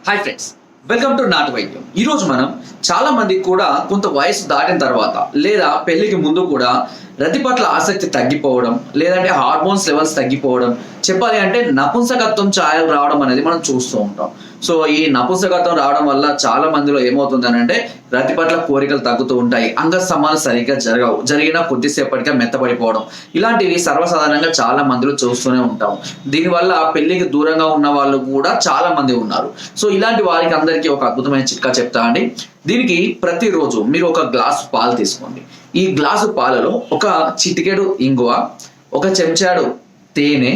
Hi friends, welcome to నాటు వైద్యం. ఈరోజు మనం చాలా మందికి కూడా కొంత వయసు దాటిన తర్వాత లేదా పెళ్లికి ముందు కూడా రతి పట్ల ఆసక్తి తగ్గిపోవడం, లేదంటే హార్మోన్స్ లెవెల్స్ తగ్గిపోవడం, చెప్పాలి అంటే నపుంసకత్వం ఛాయలు రావడం అనేది మనం చూస్తూ ఉంటాం. సో ఈ నపుంసకత్వం రావడం వల్ల చాలా మందిలో ఏమవుతుంది అంటే రతి పట్ల కోరికలు తగ్గుతూ ఉంటాయి, అంగ సమాలు సరిగ్గా జరగవు, జరిగినా కొద్దిసేపటిగా మెత్తబడిపోవడం, ఇలాంటివి సర్వసాధారణంగా చాలా మందిలో చూస్తూనే ఉంటాం. దీనివల్ల పెళ్లికి దూరంగా ఉన్న వాళ్ళు కూడా చాలా మంది ఉన్నారు. సో ఇలాంటి వారికి అందరికీ ఒక అద్భుతమైన చిట్కా చెప్తా అండి. దీనికి ప్రతిరోజు మీరు ఒక గ్లాసు పాలు తీసుకోండి. ఈ గ్లాసు పాలలో ఒక చిటికెడు ఇంగువ, ఒక చెంచాడు తేనె,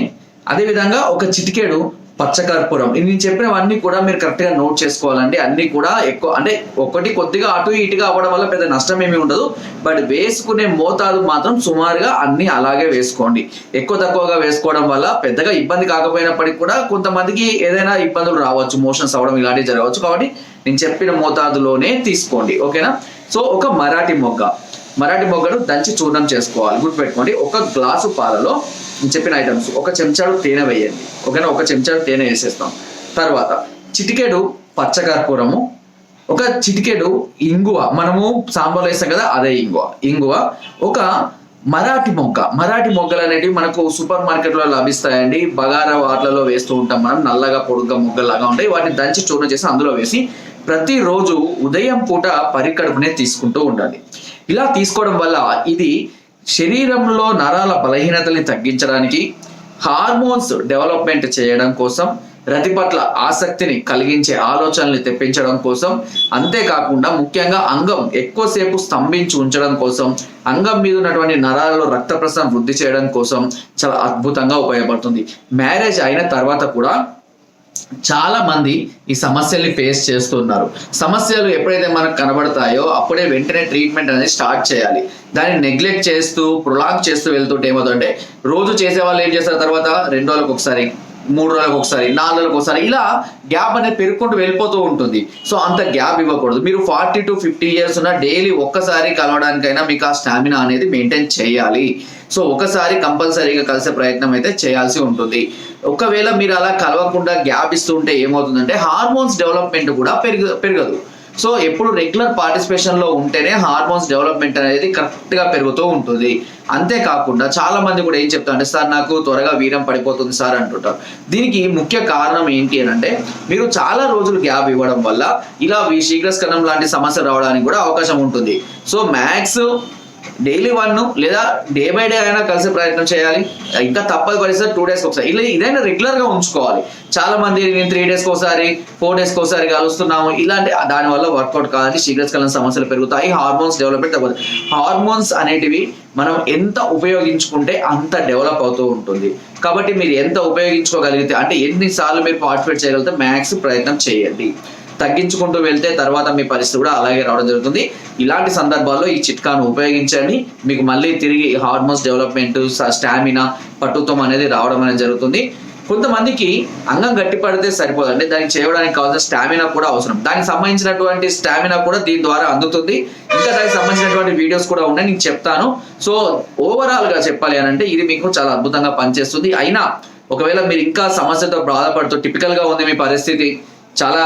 అదేవిధంగా ఒక చిటికెడు పచ్చకర్పూరం. నేను చెప్పినవన్నీ కూడా మీరు కరెక్ట్గా నోట్ చేసుకోవాలండి. అన్ని కూడా ఎక్కువ అంటే ఒకటి కొద్దిగా అటు ఇటుగా అవ్వడం వల్ల పెద్ద నష్టం ఏమీ ఉండదు. బట్ వేసుకునే మోతాదు మాత్రం సుమారుగా అన్ని అలాగే వేసుకోండి. ఎక్కువ తక్కువగా వేసుకోవడం వల్ల పెద్దగా ఇబ్బంది కాకపోయినప్పటికీ కూడా కొంతమందికి ఏదైనా ఇబ్బందులు రావచ్చు, మోషన్స్ అవ్వడం ఇలాంటివి జరగవచ్చు. కాబట్టి నేను చెప్పిన మోతాదులోనే తీసుకోండి, ఓకేనా. సో ఒక మరాఠీ మొగ్గను దంచి చూర్ణం చేసుకోవాలి. గుర్తుపెట్టుకోండి, ఒక గ్లాసు పాలలో నేను చెప్పిన ఐటమ్స్ ఒక చెంచాడు తేనె వేయండి, ఓకేనా. ఒక చెంచాడు తేనె వేసేస్తాం. తర్వాత చిటికెడు పచ్చకర్పూరము, ఒక చిటికెడు ఇంగువ, మనము సాంబార్లో వేస్తాం కదా అదే ఇంగువ, ఒక మరాఠీ మొగ్గలు అనేటివి మనకు సూపర్ మార్కెట్లో లభిస్తాయండి. బగారా వాటిలలో వేస్తూ ఉంటాం మనం, నల్లగా పొడుగ్గా మొగ్గలాగా ఉంటాయి. వాటిని దంచి చూర్ణం చేసి అందులో వేసి ప్రతిరోజు ఉదయం పూట పరికడుపునే తీసుకుంటూ ఉండాలి. ఇలా తీసుకోవడం వల్ల ఇది శరీరంలో నరాల బలహీనతల్ని తగ్గించడానికి, హార్మోన్స్ డెవలప్మెంట్ చేయడం కోసం, రతి పట్ల ఆసక్తిని కలిగించే ఆలోచనల్ని తెప్పించడం కోసం, అంతేకాకుండా ముఖ్యంగా అంగం ఎక్కువసేపు స్తంభించి ఉంచడం కోసం, అంగం మీద ఉన్నటువంటి నరాలలో రక్త ప్రసరణ వృద్ధి చేయడం కోసం చాలా అద్భుతంగా ఉపయోగపడుతుంది. మ్యారేజ్ అయిన తర్వాత కూడా చాలా మంది ఈ సమస్యల్ని ఫేస్ చేస్తున్నారు. సమస్యలు ఎప్పుడైతే మనకు కనబడతాయో అప్పుడే వెంటనే ట్రీట్మెంట్ అనేది స్టార్ట్ చేయాలి. దాన్ని నెగ్లెక్ట్ చేస్తూ ప్రొలాంగ్ చేస్తూ వెళ్తుంటే ఏమవుతుందంటే రోజు చేసే వాళ్ళు ఏం చేస్తారు, తర్వాత 2 రోజులకు ఒకసారి, 3 రోజులకు ఒకసారి, 4 రోజులకు ఒకసారి ఇలా గ్యాప్ అనేది పెరుగుకుంటూ వెళ్ళిపోతూ ఉంటుంది. సో అంత గ్యాప్ ఇవ్వకూడదు. మీరు 40 to 50 years ఉన్న డైలీ ఒక్కసారి కలవడానికైనా మీకు ఆ స్టామినా అనేది మెయింటైన్ చేయాలి. సో ఒకసారి కంపల్సరీగా కలిసే ప్రయత్నం అయితే చేయాల్సి ఉంటుంది. ఒకవేళ మీరు అలా కలవకుండా గ్యాప్ ఇస్తూ ఉంటే ఏమవుతుందంటే హార్మోన్స్ డెవలప్మెంట్ కూడా పెరగదు. సో ఎప్పుడు రెగ్యులర్ పార్టిసిపేషన్లో ఉంటేనే హార్మోన్స్ డెవలప్మెంట్ అనేది కరెక్ట్గా పెరుగుతూ ఉంటుంది. అంతేకాకుండా చాలా మంది కూడా ఏం చెప్తారంటే, సార్ నాకు త్వరగా వీర్యం పడిపోతుంది సార్ అంటుంటారు. దీనికి ముఖ్య కారణం ఏంటి అని అంటే, మీరు చాలా రోజులు గ్యాప్ ఇవ్వడం వల్ల ఇలా శీఘ్రస్ఖలనం లాంటి సమస్య రావడానికి కూడా అవకాశం ఉంటుంది. సో మ్యాక్స్ డైలీ 1 లేదా డే బై డే అయినా కలిసే ప్రయత్నం చేయాలి. ఇంకా తప్పని పరిస్థితి 2 days ఒకసారి, ఇలా ఇదైనా రెగ్యులర్ గా ఉంచుకోవాలి. చాలా మంది నేను 3 days ఒకసారి, 4 days ఒకసారి కలుస్తున్నాము, ఇలాంటి దానివల్ల వర్కౌట్ కాదని శీఘ్రస్ఖలన సమస్యలు పెరుగుతాయి, హార్మోన్స్ డెవలప్మెంట్ అవ్వదు. హార్మోన్స్ అనేటివి మనం ఎంత ఉపయోగించుకుంటే అంత డెవలప్ అవుతూ ఉంటుంది. కాబట్టి మీరు ఎంత ఉపయోగించుకోగలిగితే, అంటే ఎన్నిసార్లు మీరు పార్టిసిపేట్ చేయగలిగితే మ్యాక్స్ ప్రయత్నం చేయండి. తగ్గించుకుంటూ వెళ్తే తర్వాత మీ పరిస్థితి కూడా అలాగే రావడం జరుగుతుంది. ఇలాంటి సందర్భాల్లో ఈ చిట్కాను ఉపయోగించండి. మీకు మళ్ళీ తిరిగి హార్మోన్స్ డెవలప్మెంట్, స్టామినా, పట్టుత్వం అనేది రావడం అనేది జరుగుతుంది. కొంతమందికి అంగం గట్టి పడితే సరిపోదండి, దానికి చేయడానికి కావాల్సిన స్టామినా కూడా అవసరం. దానికి సంబంధించినటువంటి స్టామినా కూడా దీని ద్వారా అందుతుంది. ఇంకా దానికి సంబంధించినటువంటి వీడియోస్ కూడా ఉన్నాయి, నేను చెప్తాను. సో ఓవరాల్ గా చెప్పాలి అని అంటే ఇది మీకు చాలా అద్భుతంగా పనిచేస్తుంది. అయినా ఒకవేళ మీరు ఇంకా సమస్యతో బాధపడుతూ టిపికల్ గా ఉంది మీ పరిస్థితి, చాలా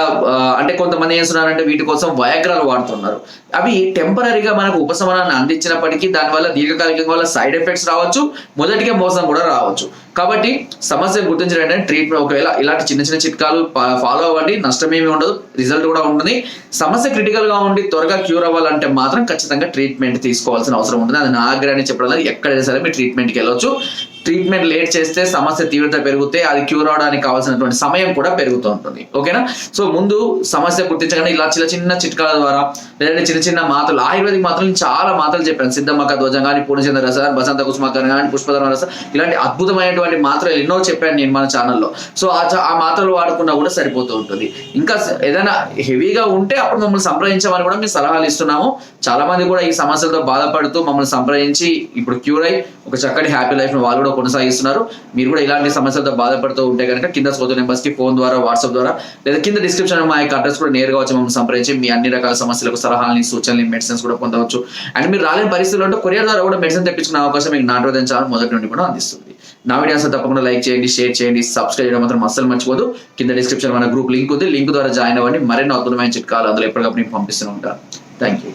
అంటే కొంతమంది ఏం చేస్తున్నారంటే వీటి కోసం వయాగ్రాలు వాడుతున్నారు. అవి టెంపరీగా మనకు ఉపశమనాన్ని అందించినప్పటికీ దానివల్ల దీర్ఘకాలికంగా వల్ల సైడ్ ఎఫెక్ట్స్ రావచ్చు, మొదటికే మోసం కూడా రావచ్చు. కాబట్టి సమస్య గుర్తించడం ట్రీట్మెంట్, ఒకవేళ ఇలాంటి చిన్న చిన్న చిట్కాలు ఫాలో అవ్వండి, నష్టమేమి ఉండదు, రిజల్ట్ కూడా ఉంటుంది. సమస్య క్రిటికల్ గా ఉండి త్వరగా క్యూర్ అవ్వాలంటే మాత్రం ఖచ్చితంగా ట్రీట్మెంట్ తీసుకోవాల్సిన అవసరం ఉంటుంది. అది నా ఆగ్రహాన్ని చెప్పడం, ఎక్కడైనా సరే మీరు ట్రీట్మెంట్కి వెళ్ళొచ్చు. ట్రీట్మెంట్ లేట్ చేస్తే సమస్య తీవ్రత పెరిగితే అది క్యూర్ అవడానికి కావాల్సినటువంటి సమయం కూడా పెరుగుతూ ఉంటుంది, ఓకేనా. సో ముందు సమస్య గుర్తించగానే ఇలా చిన్న చిట్కాల ద్వారా, లేదంటే చిన్న మాత్రలు, ఆయుర్వేదిక్ మాత్రలు చాలా మాత్రలు చెప్పాను. సిద్ధమక్క ధ్వజం కానీ, పూర్ణచంద్ర రస, బసంత కుసుమక్క కానీ, పుష్పధర్మ రస, ఇలాంటి అద్భుతమైనటువంటి మాత్రలు ఎన్నో చెప్పాను నేను మన ఛానల్లో. సో ఆ మాత్రలు వాడుకున్నా కూడా సరిపోతూ ఉంటుంది. ఇంకా ఏదైనా హెవీగా ఉంటే అప్పుడు మమ్మల్ని సంప్రదించమని కూడా మేము సలహాలు ఇస్తున్నాము. చాలా మంది కూడా ఈ సమస్యలతో బాధపడుతూ మమ్మల్ని సంప్రదించి ఇప్పుడు క్యూర్ అయి ఒక చక్కటి హ్యాపీ లైఫ్ వాళ్ళు కూడా కొనసాగిస్తున్నారు. మీరు కూడా ఇలాంటి సమస్యలతో బాధపడుతూ ఉంటే కనుక కింద స్కోర్ నెంబర్స్ కి ఫోన్ ద్వారా, వాట్సాప్ ద్వారా, లేదా కింద డిస్క్రిప్షన్ మా యొక్క అడ్రస్ కూడా నేరుగా వచ్చి మమ్మల్ని సంప్రదించి మీ అన్ని రకాల సమస్యలకు సలహాలని, సూచనలు, మెడిసిన్స్ కూడా పొందవచ్చు. అండ్ మీరు రాలేని పరిస్థితుల్లో ఉంటే కొరియర్ ద్వారా కూడా మెడిసిన్ తెప్పించుకునే అవకాశం మీకు నాటు వైద్యం ఛానల్ మొదటి నుండి కూడా అందిస్తుంది. నా వీడియోస్ తప్పకుండా లైక్ చేయండి, షేర్ చేయండి, సబ్స్క్రైబ్ చేయడం మాత్రం అస్సలు మర్చిపోదు. కింద డిస్క్రిప్షన్ మన గ్రూప్ లింక్ ఉంది, లింక్ ద్వారా జాయిన్ అవ్వండి. మరిన్ని అద్భుతమైన చిట్కాలు అందులో ఎప్పటికప్పుడు నేను పంపిస్తూ ఉంటాను. Thank you.